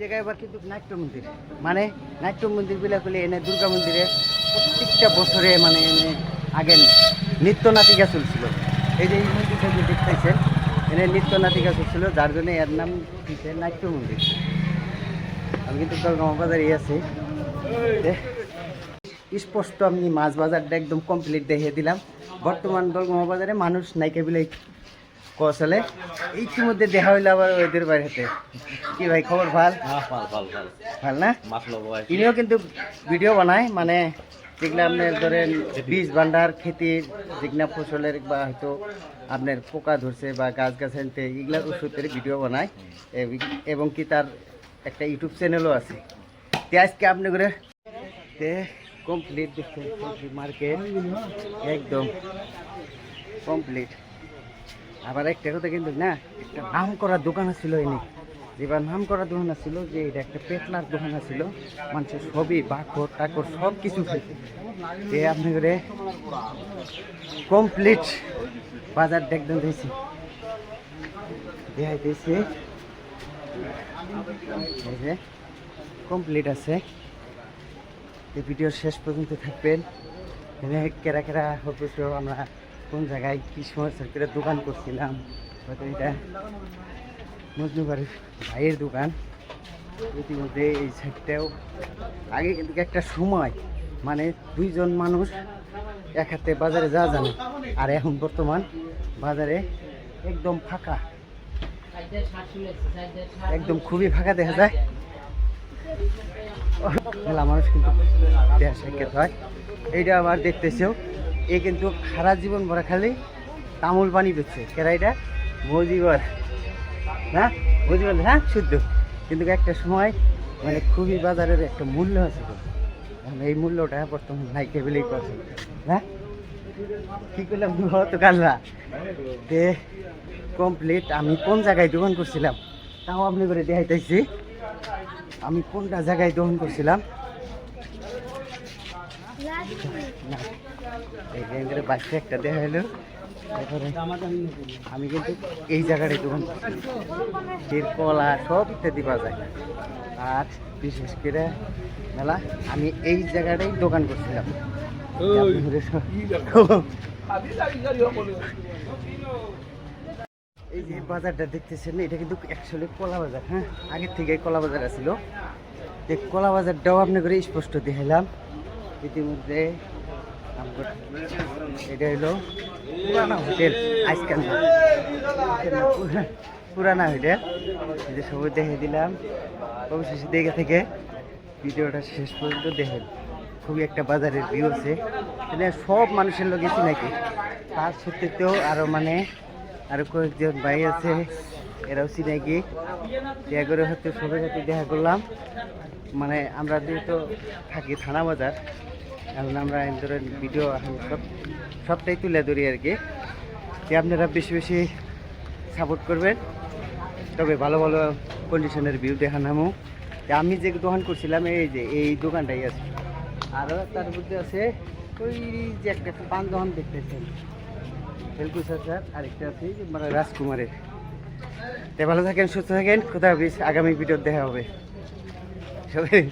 জায়গায় এবার কিন্তু নাট্য মন্দির মানে নাট্য মন্দির বিলা করলে এনে দুর্গা মন্দিরে প্রত্যেকটা বছরে মানে এনে আগে নৃত্য নাটিকা চলছিল। এই যে এই মন্দিরটা যে দেখতেছেন এনে নৃত্য নাটিকা চলছিল, যার জন্য এর নাম দিচ্ছে নাট্য মন্দির। আমি কিন্তু দলগাঁও বাজারে আছি, স্পষ্ট আমি মাছ বাজারটা একদম কমপ্লিট দেখিয়ে দিলাম। বর্তমান দলগাঁও বাজারে মানুষ নাইকে বিলে কৌশলে ইতিমধ্যে দেখা হইলো আবার ওদের বাড়িতে। কি ভাই খবর ভাল? ভাল না? ইনিও কিন্তু ভিডিও বানায়, মানে যেগুলো আপনার ধরেন বীজ ভান্ডার খেতির যেগুলা ফসলের বা হয়তো আপনার পোকা ধরছে বা গাছ গাছালিতে এগুলার ওষুধের ভিডিও বানায়, এবং কি তার একটা ইউটিউব চ্যানেলও আছে। তে আজকে আপনি করে কমপ্লিট দেখছেন মার্কেট একদম কমপ্লিট। আবার একটা কথা কিন্তু না, একটা নাম করা দোকান ছিল এনে, যেবার নাম করা দোকান ছিল যে এটা একটা পেটলার দোকান ছিল, মানুষের সবই বাকর টাকর সব কিছু যে আপনি করে কমপ্লিট বাজার দেখবেন দিয়েছি দেখাইতেছি কমপ্লিট আছে। ভিডিওর শেষ পর্যন্ত থাকবেন। কেরা কেরা অবশ্য আমরা কোন জায়গায় কি সময় সার্কিটের দোকান করছিলাম, হয়তো এটা মজনুবাড়ির ভাইয়ের দোকান। ইতিমধ্যে এই সাইডটাও আগে কিন্তু একটা সময় মানে দুইজন মানুষ এক হাতে বাজারে যাওয়া জানে, আর এখন বর্তমান বাজারে একদম ফাঁকা, একদম খুবই ফাঁকা দেখা যায়। মেলা মানুষ কিন্তু দেশ সাক্ষাৎ হয়। এইটা আবার দেখতেছেও এ কিন্তু সারা জীবন ভরা খালি তামুল পানি পেচ্ছে কেরা, এটা মজিবর না মজিবর হ্যাঁ শুদ্ধ, কিন্তু একটা সময় মানে খুবই বাজারের একটা মূল্য আছে। এই মূল্যটা বর্তমান নাই কেবলই করছে না, কি করলাম তো কালরা তে কমপ্লিট। আমি কোন জায়গায় দোকান করছিলাম তাও আপনি করে দেখাইতেছি, আমি কোনটা জায়গায় দোকান করছিলাম। এই বাচ্চা একটা দেখা হলো, তারপরে আমি কিন্তু এই জায়গাটায় দোকান করছিলাম, ক্ষীর কলা সব ইত্যাদি পাওয়া যায়। আর বিশেষ করে মেলা আমি এই জায়গাটাই দোকান করছিলাম। এই যে বাজারটা দেখতেছেন এটা কিন্তু অ্যাকচুয়ালি কলা বাজার, হ্যাঁ আগের থেকে কলা বাজার আছিল। এই কলা বাজারটাও আপনি করে স্পষ্ট দেখাইলাম। ইতিমধ্যে এটা হলো পুরানা হোটেল, আইসকান পুরানা হোটেল, এটা সবাই দেখে দিলাম। অবশেষে দেখে থেকে ভিডিওটা শেষ পর্যন্ত দেখেন। খুবই একটা বাজারের ভিউ আছে, মানে সব মানুষের লোক গেছি নাকি, তার সত্যিতেও আরও মানে আরও কয়েকজন ভাই আছে, এরাও চিনাকি দেখা করে হয়তো সবার সাথে দেখা করলাম। মানে আমরা যেহেতু থাকি থানা বাজার, এখন আমরা ধরেন ভিডিও এখন সবটাই তুলে ধরি আর কি, যে আপনারা বেশি বেশি সাপোর্ট করবেন, তবে ভালো ভালো কন্ডিশনের ভিউ দেখানামো। আমি যে দোকান করছিলাম এই যে এই দোকানটাই আছে, আরও তার মধ্যে আছে ওই যে একটা পান দোকান দেখতেছেন হেলকুসার স্যার, আরেকটা আছে মানে রাজকুমারের। ভালো থাকেন, সুস্থ থাকেন, কোথাও আগামী ভিডিও দেখা হবে সবাই।